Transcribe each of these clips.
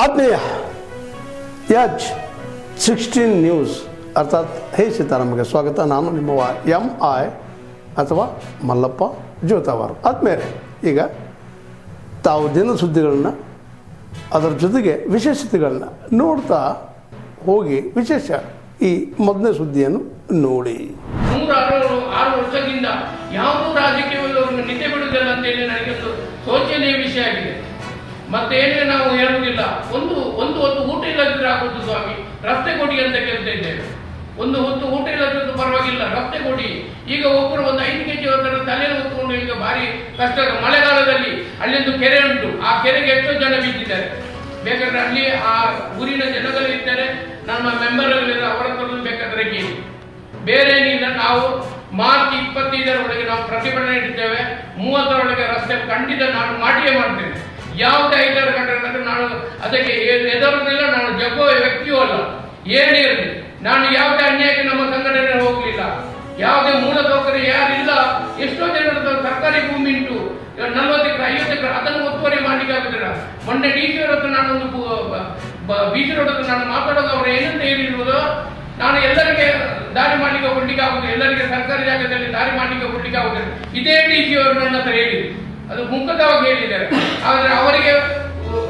ಆತ್ಮೀಯ H16 news ಅರ್ಥಾತ್ ಹೇ ಸೀತಾರಾಮಗೆ ಸ್ವಾಗತ. ನಾನು ನಿಮ್ಮವ MI ಅಥವಾ ಮಲ್ಲಪ್ಪ ಜೋತಾವಾರು. ಆದ್ಮೇಲೆ ಈಗ ತಾವು ದಿನ ಸುದ್ದಿಗಳನ್ನ ಅದರ ಜೊತೆಗೆ ವಿಶೇಷತೆಗಳನ್ನ ನೋಡ್ತಾ ಹೋಗಿ ವಿಶೇಷ ಈ ಮೊದಲನೇ ಸುದ್ದಿಯನ್ನು ನೋಡಿ. 6 ವರ್ಷದಿಂದ ಯಾವುದೂ ರಾಜಕೀಯವನ್ನು ನಿದ್ದೆ ಬಿಡುವುದಿಲ್ಲ ಅಂತೇಳಿ ನನಗೊಂದು ಶೋಚನೀಯ ವಿಷಯ ಆಗಿದೆ. ಮತ್ತೇನೇ ನಾವು ಹೇಳುವುದಿಲ್ಲ. ಒಂದು ಹೊತ್ತು ಊಟ ಇಲ್ಲದಿದ್ರೆ ಆಗುವುದು ಸ್ವಾಮಿ, ರಸ್ತೆ ಕೊಡಿ ಅಂತ ಕೇಳ್ತಾ ಇದ್ದೇವೆ. ಒಂದು ಹೊತ್ತು ಊಟ ಇಲ್ಲದಿದ್ದು ಪರವಾಗಿಲ್ಲ, ರಸ್ತೆ ಕೊಡಿ. ಈಗ ಒಬ್ಬರು ಒಂದು 5 kg ತಲೆಯನ್ನು ಹೊತ್ತುಕೊಂಡು ಈಗ ಭಾರಿ ಕಷ್ಟ. ಮಳೆಗಾಲದಲ್ಲಿ ಅಲ್ಲೊಂದು ಕೆರೆ ಉಂಟು, ಆ ಕೆರೆಗೆ ಎಷ್ಟೋ ಜನ ಬಿದ್ದಿದ್ದಾರೆ. ಬೇಕಾದ್ರೆ ಅಲ್ಲಿ ಆ ಊರಿನ ಜನಗಳು ಇದ್ದಾರೆ, ನಮ್ಮ ಮೆಂಬರ್ಗಳಿದ್ದಾರೆ, ಅವರ ಹತ್ರ ಬೇಕಾದ್ರೆ ಕೇಳಿ. ಬೇರೆ ಏನಿಲ್ಲ. ನಾವು ಮಾರ್ಚ್ 25ರೊಳಗೆ ನಾವು ಪ್ರತಿಭಟನೆ ಇಡ್ತೇವೆ. 30ರೊಳಗೆ ರಸ್ತೆ ಖಂಡಿತ ನಾನು ಮಾಡಿಯೇ ಮಾಡ್ತೇನೆ. ಯಾವುದೇ 5 ಗಂಟೆ ನಾನು ಅದಕ್ಕೆ ಎದುರುದಿಲ್ಲ. ನಾನು ಜಗ್ಗುವ ವ್ಯಕ್ತಿಯೂ ಅಲ್ಲ, ಏನೇ ಇರಲಿ. ನಾನು ಯಾವುದೇ ಅನ್ಯಾಯಕ್ಕೆ ನಮ್ಮ ಸಂಘಟನೆ ಹೋಗಲಿಲ್ಲ. ಯಾವುದೇ ಮೂಲಸೌಕರ್ಯ ಯಾರಿಲ್ಲ. ಎಷ್ಟೋ ಜನರ ಸರ್ಕಾರಿ ಭೂಮಿ ಉಂಟು, 40 ಎಕರೆ 50 ಎಕರೆ, ಅದನ್ನು ಒತ್ತುವರಿ ಮಾಡಲಿಕ್ಕೆ ಆಗುದಿಲ್ಲ. ಮೊನ್ನೆ DC ರೋಡ್ ಹತ್ರ ನಾನೊಂದು BC ರೋಡ್ ಹತ್ರ ನಾನು ಮಾತಾಡೋದು ಅವರು ಏನಂತ ಹೇಳಿರುವುದು, ನಾನು ಎಲ್ಲರಿಗೆ ದಾರಿ ಮಾಡಲಿಕ್ಕೆ ಕೊಡ್ಲಿಕ್ಕೆ ಆಗುದಿಲ್ಲ, ಎಲ್ಲರಿಗೆ ಸರ್ಕಾರಿ ಜಾಗದಲ್ಲಿ ದಾರಿ ಮಾಡಲಿಕ್ಕೆ ಕೊಡ್ಲಿಕ್ಕೆ ಆಗುದಿಲ್ಲ. ಇದೇ DC ಅವರು ನನ್ನ ಹತ್ರ ಹೇಳಿದ್ರು, ಅದು ಮುಖದವಾಗಿ ಹೇಳಿದ್ದಾರೆ. ಆದರೆ ಅವರಿಗೆ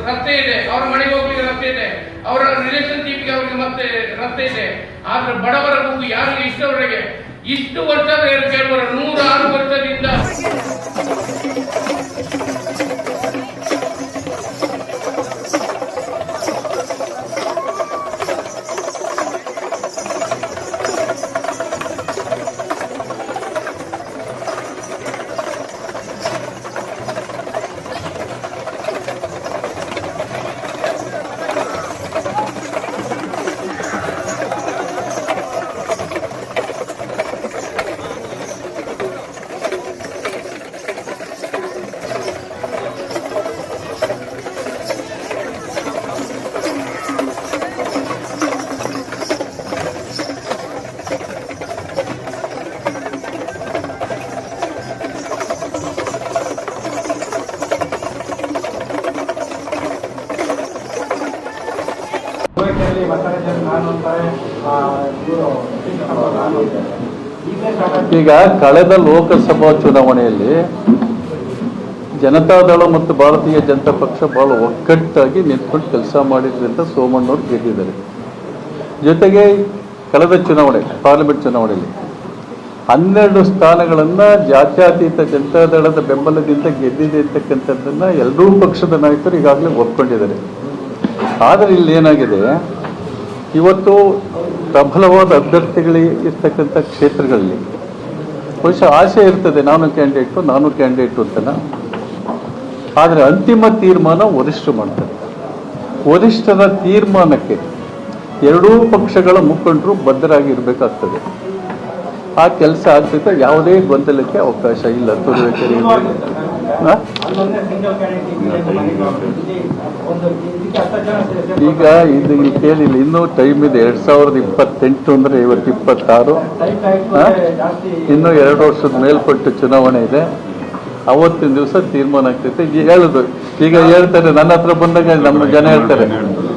ರಸ್ತೆ ಇದೆ, ಅವರ ಮನೆಗೆ ಹೋಗ್ಲಿಕ್ಕೆ ರಸ್ತೆ ಇದೆ, ಅವರ ರಿಲೇಶನ್ಶಿಪ್ಗೆ ಅವರಿಗೆ ಮತ್ತೆ ರಸ್ತೆ ಇದೆ. ಆದ್ರೆ ಬಡವರ ಗುಂಪು ಯಾರಿಗೆ ಇಷ್ಟವರೆಗೆ ಇಷ್ಟು ವರ್ಷದ ಕೇಳುವರ 106 ವರ್ಷದಿಂದ ಈಗ ಕಳೆದ ಲೋಕಸಭಾ ಚುನಾವಣೆಯಲ್ಲಿ ಜನತಾದಳ ಮತ್ತು ಭಾರತೀಯ ಜನತಾ ಪಕ್ಷ ಬಹಳ ಒಗ್ಗಟ್ಟಾಗಿ ನಿಂತ್ಕೊಂಡು ಕೆಲಸ ಮಾಡಿದ್ರಿಂದ ಸೋಮಣ್ಣವ್ರು ಗೆದ್ದಿದ್ದಾರೆ. ಜೊತೆಗೆ ಕಳೆದ ಚುನಾವಣೆ ಪಾರ್ಲಿಮೆಂಟ್ ಚುನಾವಣೆಯಲ್ಲಿ 12 ಸ್ಥಾನಗಳನ್ನು ಜಾತ್ಯತೀತ ಜನತಾದಳದ ಬೆಂಬಲದಿಂದ ಗೆದ್ದಿದೆ ಅಂತಕ್ಕಂಥದ್ದನ್ನು ಎರಡೂ ಪಕ್ಷದ ನಾಯಕರು ಈಗಾಗಲೇ ಒಪ್ಕೊಂಡಿದ್ದಾರೆ. ಆದರೆ ಇಲ್ಲಿ ಏನಾಗಿದೆ, ಇವತ್ತು ಪ್ರಬಲವಾದ ಅಭ್ಯರ್ಥಿಗಳಿಗೆ ಇರ್ತಕ್ಕಂಥ ಕ್ಷೇತ್ರಗಳಲ್ಲಿ ಬಹುಶಃ ಆಸೆ ಇರ್ತದೆ, ನಾನು ಕ್ಯಾಂಡಿಡೇಟು ಅಂತನ. ಆದರೆ ಅಂತಿಮ ತೀರ್ಮಾನ ವರಿಷ್ಠರು ಮಾಡ್ತಾರೆ. ವರಿಷ್ಠರ ತೀರ್ಮಾನಕ್ಕೆ ಎರಡೂ ಪಕ್ಷಗಳ ಮುಖಂಡರು ಬದ್ಧರಾಗಿರ್ಬೇಕಾಗ್ತದೆ. ಆ ಕೆಲಸ ಆಗ್ತದೆ, ಯಾವುದೇ ಗೊಂದಲಕ್ಕೆ ಅವಕಾಶ ಇಲ್ಲ. ಈಗ ಇದು ಕೇಳಿಲ್ಲ, ಇನ್ನೂ ಟೈಮ್ ಇದೆ. 2028 ಅಂದರೆ ಇವತ್ತು 26, ಇನ್ನೂ 2 ವರ್ಷದ ಮೇಲ್ಪಟ್ಟು ಚುನಾವಣೆ ಇದೆ. ಅವತ್ತಿನ ದಿವಸ ತೀರ್ಮಾನ ಆಗ್ತೈತೆ. ಹೇಳುದು ಈಗ ಹೇಳ್ತಾರೆ, ನನ್ನ ಹತ್ರ ಬಂದಾಗ ನಮ್ಮ ಜನ ಹೇಳ್ತಾರೆ,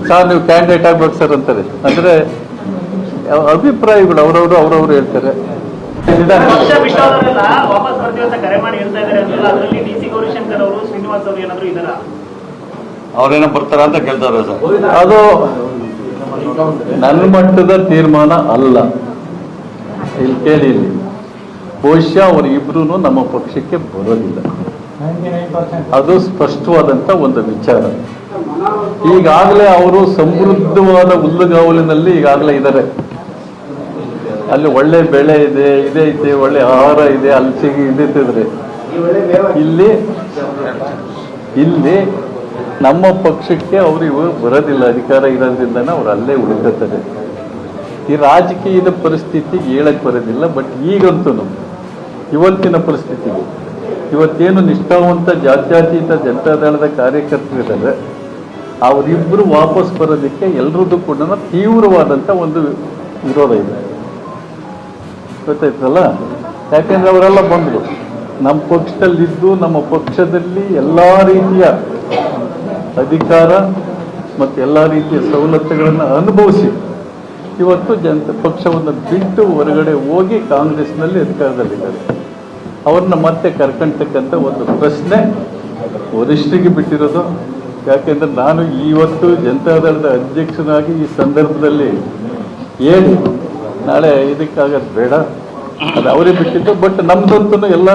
ಸರ್ ನೀವು ಕ್ಯಾಂಡಿಡೇಟ್ ಆಗ್ಬೇಕು ಸರ್ ಅಂತಾರೆ. ಅಂದ್ರೆ ಅಭಿಪ್ರಾಯಗಳು ಅವ್ರವ್ರು ಹೇಳ್ತಾರೆ. ಅವ್ರೇನೋ ಬರ್ತಾರ ಅಂತ ಕೇಳ್ತಾರೆ ಸರ್. ಅದು ನನ್ನ ಮಟ್ಟದ ತೀರ್ಮಾನ ಅಲ್ಲ. ಇಲ್ಲಿ ಕೇಳಿ, ಇಲ್ಲಿ ಬಹುಶಃ ಅವರಿಬ್ರು ನಮ್ಮ ಪಕ್ಷಕ್ಕೆ ಬರೋದಿಲ್ಲ. ಅದು ಸ್ಪಷ್ಟವಾದಂತ ಒಂದು ವಿಚಾರ. ಈಗಾಗಲೇ ಅವರು ಸಮೃದ್ಧವಾದ ಹುಲ್ಲುಗಾವಲಿನಲ್ಲಿ ಈಗಾಗಲೇ ಇದ್ದಾರೆ. ಅಲ್ಲಿ ಒಳ್ಳೆ ಬೆಳೆ ಇದೆ, ಇದೆ, ಒಳ್ಳೆ ಆಹಾರ ಇದೆ, ಹಲಸಿಗೆ ಇದ್ದಿದ್ರೆ ಇಲ್ಲಿ ನಮ್ಮ ಪಕ್ಷಕ್ಕೆ ಅವರು ಇವರು ಬರೋದಿಲ್ಲ. ಅಧಿಕಾರ ಇರೋದ್ರಿಂದನೇ ಅವ್ರು ಅಲ್ಲೇ ಉಳಿತಾರೆ. ಈ ರಾಜಕೀಯದ ಪರಿಸ್ಥಿತಿ ಹೇಳಕ್ ಬರೋದಿಲ್ಲ. ಬಟ್ ಈಗಂತೂ ಇವತ್ತಿನ ಪರಿಸ್ಥಿತಿಗೆ ಇವತ್ತೇನು ನಿಷ್ಠಾವಂತ ಜಾತ್ಯತೀತ ಜನತಾದಳದ ಕಾರ್ಯಕರ್ತರಿದ್ದಾರೆ, ಅವರಿಬ್ಬರು ವಾಪಸ್ ಬರೋದಕ್ಕೆ ಎಲ್ಲರದ್ದು ಕೂಡ ತೀವ್ರವಾದಂಥ ಒಂದು ವಿರೋಧ ಇದೆ. ಗೊತ್ತಾಯ್ತಲ್ಲ? ಯಾಕೆಂದ್ರೆ ಅವರೆಲ್ಲ ಬಂದರು ನಮ್ಮ ಪಕ್ಷದಲ್ಲಿದ್ದು ನಮ್ಮ ಪಕ್ಷದಲ್ಲಿ ಎಲ್ಲ ರೀತಿಯ ಅಧಿಕಾರ ಮತ್ತು ಎಲ್ಲ ರೀತಿಯ ಸವಲತ್ತುಗಳನ್ನು ಅನುಭವಿಸಿ ಇವತ್ತು ಪಕ್ಷವನ್ನು ಬಿಟ್ಟು ಹೊರಗಡೆ ಹೋಗಿ ಕಾಂಗ್ರೆಸ್ನಲ್ಲಿ ಅಧಿಕಾರದಲ್ಲಿದ್ದಾರೆ. ಅವ್ರನ್ನ ಮತ್ತೆ ಕರ್ಕೊಂತಕ್ಕಂಥ ಒಂದು ಪ್ರಶ್ನೆ ವರಿಷ್ಠರಿಗೆ ಬಿಟ್ಟಿರೋದು. ಯಾಕೆಂದರೆ ನಾನು ಇವತ್ತು ಜನತಾದಳದ ಅಧ್ಯಕ್ಷನಾಗಿ ಈ ಸಂದರ್ಭದಲ್ಲಿ ಹೇಳಿ ನಾಳೆ ಇದಕ್ಕಾಗೋದು ಬೇಡ, ಅದು ಅವರೇ ಬಿಟ್ಟಿದ್ದು. ಬಟ್ ನಮ್ದಂತೂ ಎಲ್ಲ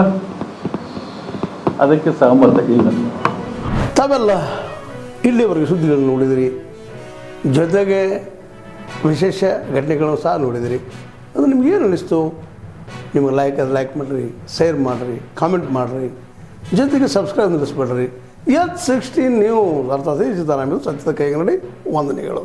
ಅದಕ್ಕೆ ಸಹಮತ ಇಲ್ಲ. ತಾವೆಲ್ಲ ಇಲ್ಲಿವರೆಗೆ ಸುದ್ದಿಗಳನ್ನು ನೋಡಿದಿರಿ, ಜೊತೆಗೆ ವಿಶೇಷ ಘಟನೆಗಳನ್ನು ಸಹ ನೋಡಿದಿರಿ. ಅದು ನಿಮ್ಗೇನು ಅನ್ನಿಸ್ತು? ನಿಮಗೆ ಲೈಕ್ ಮಾಡಿರಿ, ಶೇರ್ ಮಾಡಿರಿ, ಕಾಮೆಂಟ್ ಮಾಡಿರಿ, ಜೊತೆಗೆ ಸಬ್ಸ್ಕ್ರೈಬ್ ನಿಲ್ಲಿಸ್ಬೇಡ್ರಿ. H16 ನ್ಯೂಸ್ ಅರ್ಥಾತ್ ಸಿದ್ದರಾಮಯ್ಯ ಸತ್ಯದ ಕೈಗನ್ನಡಿ ವಂದನೆಗಳು.